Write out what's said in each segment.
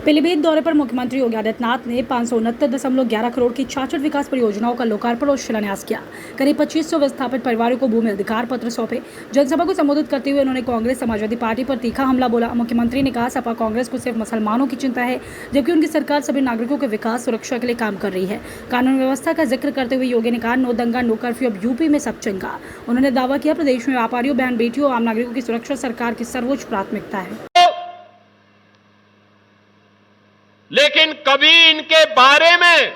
पीलीभीत दौरे पर मुख्यमंत्री योगी आदित्यनाथ ने 569.11 करोड़ की 66 विकास परियोजनाओं का लोकार्पण और शिलान्यास किया। करीब 2500 विस्थापित परिवारों को भूमि अधिकार पत्र सौंपे। जनसभा को संबोधित करते हुए उन्होंने कांग्रेस समाजवादी पार्टी पर तीखा हमला बोला। मुख्यमंत्री ने कहा, सपा कांग्रेस को सिर्फ मुसलमानों की चिंता है, जबकि उनकी सरकार सभी नागरिकों के विकास सुरक्षा के लिए काम कर रही है। कानून व्यवस्था का जिक्र करते हुए योगी ने कहा, नो दंगा नो कर्फ्यू, अब यूपी में सब चंगा। उन्होंने दावा किया, प्रदेश में व्यापारियों, बहन बेटियों और आम नागरिकों की सुरक्षा सरकार की सर्वोच्च प्राथमिकता है। लेकिन कभी इनके बारे में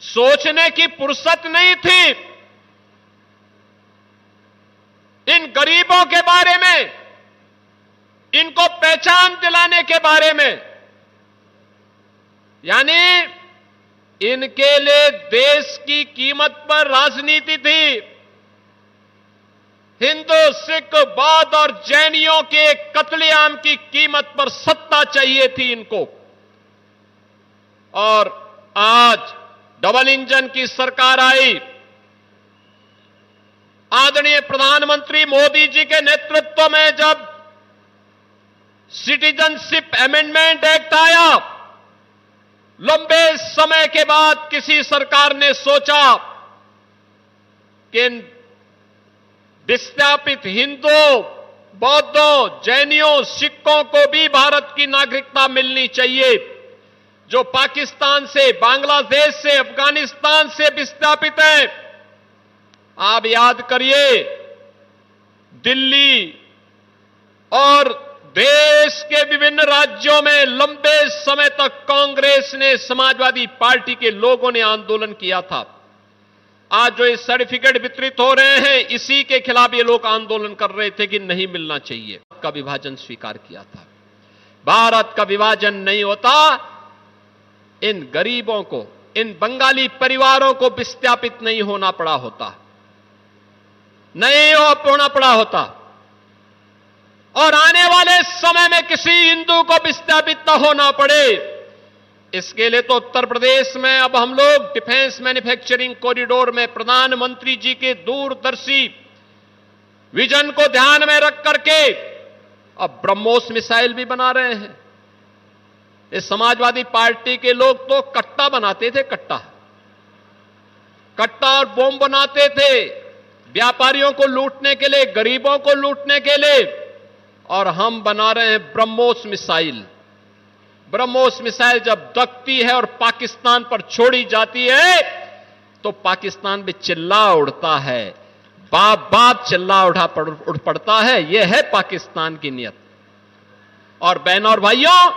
सोचने की फुर्सत नहीं थी। इन गरीबों के बारे में, इनको पहचान दिलाने के बारे में, यानी इनके लिए देश की कीमत पर राजनीति थी। हिंदू, सिख, बौद्ध और जैनियों के कत्लेआम की कीमत पर सत्ता चाहिए थी इनको। और आज डबल इंजन की सरकार आई। आदरणीय प्रधानमंत्री मोदी जी के नेतृत्व में जब सिटीजनशिप अमेंडमेंट एक्ट आया, लंबे समय के बाद किसी सरकार ने सोचा कि विस्थापित हिंदुओं, बौद्धों, जैनियों, सिखों को भी भारत की नागरिकता मिलनी चाहिए। जो पाकिस्तान से, बांग्लादेश से, अफगानिस्तान से विस्थापित हैं, आप याद करिए, दिल्ली और देश के विभिन्न राज्यों में लंबे समय तक कांग्रेस ने, समाजवादी पार्टी के लोगों ने आंदोलन किया था। आज जो ये सर्टिफिकेट वितरित हो रहे हैं, इसी के खिलाफ ये लोग आंदोलन कर रहे थे कि नहीं मिलना चाहिए। का विभाजन स्वीकार किया था। भारत का विभाजन नहीं होता, इन गरीबों को, इन बंगाली परिवारों को विस्थापित नहीं होना पड़ा होता, नहीं होना पड़ा होता। और आने वाले समय में किसी हिंदू को विस्थापित न होना पड़े, इसके लिए तो उत्तर प्रदेश में अब हम लोग डिफेंस मैन्युफैक्चरिंग कॉरिडोर में प्रधानमंत्री जी के दूरदर्शी विजन को ध्यान में रख करके अब ब्रह्मोस मिसाइल भी बना रहे हैं। इस समाजवादी पार्टी के लोग तो कट्टा बनाते थे, कट्टा और बम बनाते थे, व्यापारियों को लूटने के लिए, गरीबों को लूटने के लिए। और हम बना रहे हैं ब्रह्मोस मिसाइल। ब्रह्मोस मिसाइल जब दगती है और पाकिस्तान पर छोड़ी जाती है, तो पाकिस्तान भी चिल्ला उड़ता है, बाप बाप चिल्ला उड़ पड़ता है। यह है पाकिस्तान की नीयत। और बहनों और भाइयों,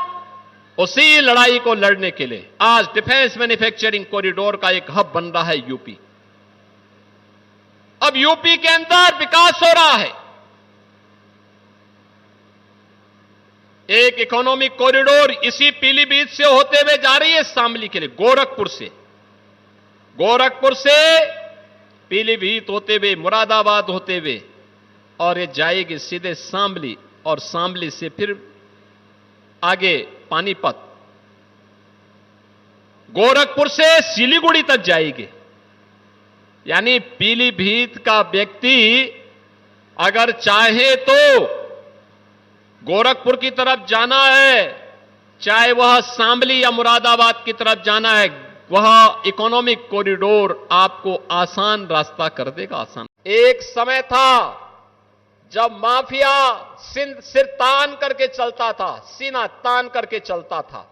उसी लड़ाई को लड़ने के लिए आज डिफेंस मैन्युफैक्चरिंग कॉरिडोर का एक हब बन रहा है यूपी। अब यूपी के अंदर विकास हो रहा है। एक इकोनॉमिक कॉरिडोर इसी पीलीभीत से होते हुए जा रही है शामली के लिए, गोरखपुर से पीलीभीत होते हुए, मुरादाबाद होते हुए, और ये जाएगी सीधे शामली, और शामली से फिर आगे पानीपत, गोरखपुर से सिलीगुड़ी तक जाएगी। यानी पीलीभीत का व्यक्ति अगर चाहे तो गोरखपुर की तरफ जाना है, चाहे वह शामली या मुरादाबाद की तरफ जाना है, वह इकोनॉमिक कॉरिडोर आपको आसान रास्ता कर देगा। आसान। एक समय था जब माफिया सिर तान करके चलता था, सीना तान करके चलता था,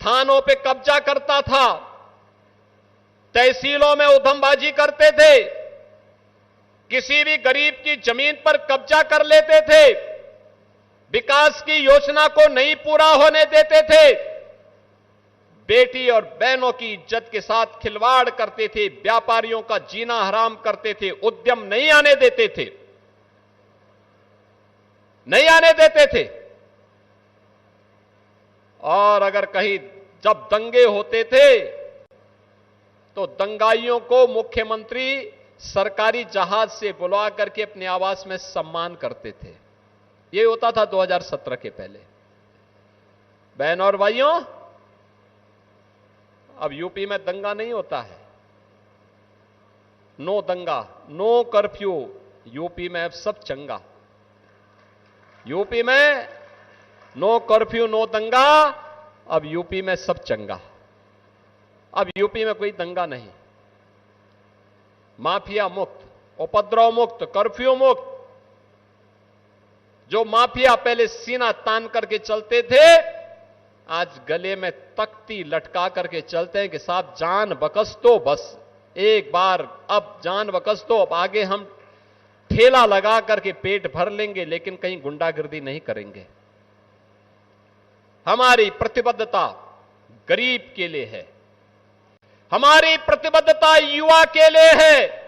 थानों पे कब्जा करता था, तहसीलों में उधमबाजी करते थे, किसी भी गरीब की जमीन पर कब्जा कर लेते थे, विकास की योजना को नहीं पूरा होने देते थे, बेटी और बहनों की इज्जत के साथ खिलवाड़ करते थे, व्यापारियों का जीना हराम करते थे, उद्यम नहीं आने देते थे, नहीं आने देते थे। और अगर कहीं जब दंगे होते थे तो दंगाइयों को मुख्यमंत्री सरकारी जहाज से बुला करके अपने आवास में सम्मान करते थे। यह होता था 2017 के पहले। बहनों और भाइयों, अब यूपी में दंगा नहीं होता है। नो दंगा, नो कर्फ्यू, यूपी में अब सब चंगा। यूपी में नो कर्फ्यू नो दंगा, अब यूपी में सब चंगा। अब यूपी में कोई दंगा नहीं, माफिया मुक्त, उपद्रव मुक्त, कर्फ्यू मुक्त। जो माफिया पहले सीना तान करके चलते थे, आज गले में तख्ती लटका करके चलते हैं कि साहब जान बकस दो, बस एक बार अब जान बकस दो, अब आगे हम ठेला लगा करके पेट भर लेंगे, लेकिन कहीं गुंडागर्दी नहीं करेंगे। हमारी प्रतिबद्धता गरीब के लिए है, हमारी प्रतिबद्धता युवा के लिए है,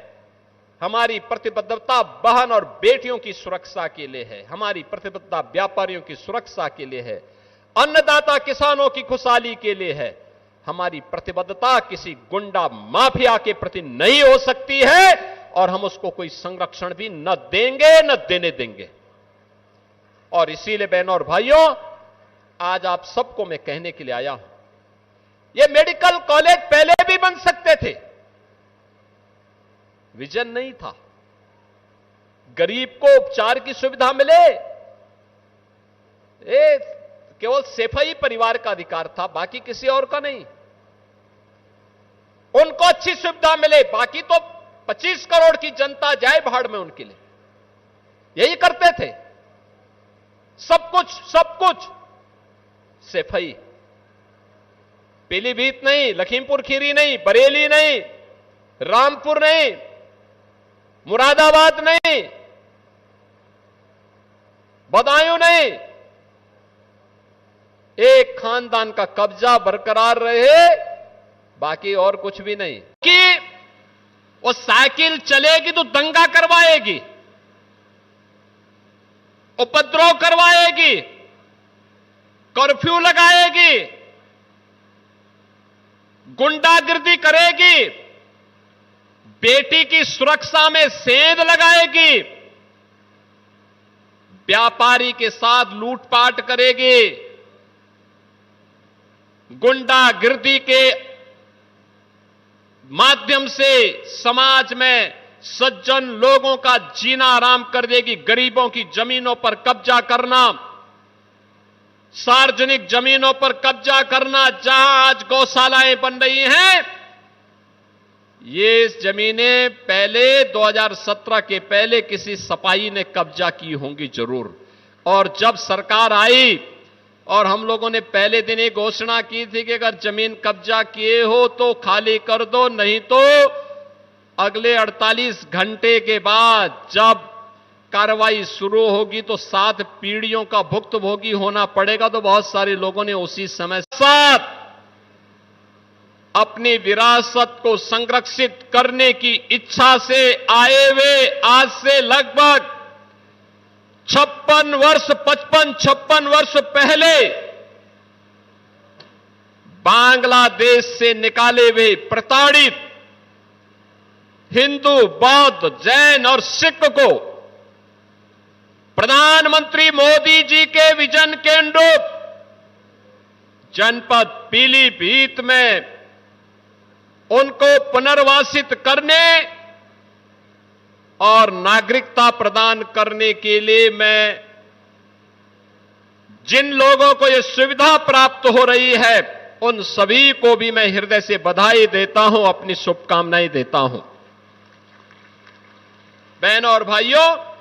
हमारी प्रतिबद्धता बहन और बेटियों की सुरक्षा के लिए है, हमारी प्रतिबद्धता व्यापारियों की सुरक्षा के लिए है, अन्नदाता किसानों की खुशहाली के लिए है। हमारी प्रतिबद्धता किसी गुंडा माफिया के प्रति नहीं हो सकती है और हम उसको कोई संरक्षण भी न देंगे न देने देंगे। और इसीलिए बहनों और भाइयों, आज आप सबको मैं कहने के लिए आया हूं, ये मेडिकल कॉलेज पहले भी बन सकते थे, विजन नहीं था। गरीब को उपचार की सुविधा मिले, ये केवल सेफई परिवार का अधिकार था, बाकी किसी और का नहीं। उनको अच्छी सुविधा मिले, बाकी तो 25 करोड़ की जनता जाए भाड़ में उनके लिए, यही करते थे। सब कुछ सेफई। पीलीभीत नहीं, लखीमपुर खीरी नहीं, बरेली नहीं, रामपुर नहीं, मुरादाबाद नहीं, बदायूं नहीं, एक खानदान का कब्जा बरकरार रहे, बाकी और कुछ भी नहीं। कि वो साइकिल चलेगी तो दंगा करवाएगी, उपद्रव करवाएगी, कर्फ्यू लगाएगी, गुंडागिर्दी करेगी, बेटी की सुरक्षा में सेंध लगाएगी, व्यापारी के साथ लूटपाट करेगी, गुंडागिर्दी के माध्यम से समाज में सज्जन लोगों का जीना आराम कर देगी। गरीबों की जमीनों पर कब्जा करना, सार्वजनिक जमीनों पर कब्जा करना, जहां आज गौशालाएं बन रही हैं, ये जमीनें पहले 2017 के पहले किसी सपाई ने कब्जा की होंगी जरूर। और जब सरकार आई और हम लोगों ने पहले दिन एक घोषणा की थी कि अगर जमीन कब्जा किए हो तो खाली कर दो, नहीं तो अगले 48 घंटे के बाद जब कार्रवाई शुरू होगी तो 7 पीढ़ियों का भुक्तभोगी होना पड़ेगा। तो बहुत सारे लोगों ने उसी समय साथ अपनी विरासत को संरक्षित करने की इच्छा से आए हुए आज से लगभग 56 वर्ष पहले बांग्लादेश से निकाले हुए प्रताड़ित हिंदू, बौद्ध, जैन और सिख को प्रधानमंत्री मोदी जी के विजन के अनुरूप जनपद पीलीभीत में उनको पुनर्वासित करने और नागरिकता प्रदान करने के लिए मैं जिन लोगों को यह सुविधा प्राप्त हो रही है उन सभी को भी मैं हृदय से बधाई देता हूं, अपनी शुभकामनाएं देता हूं। बहनों और भाइयों,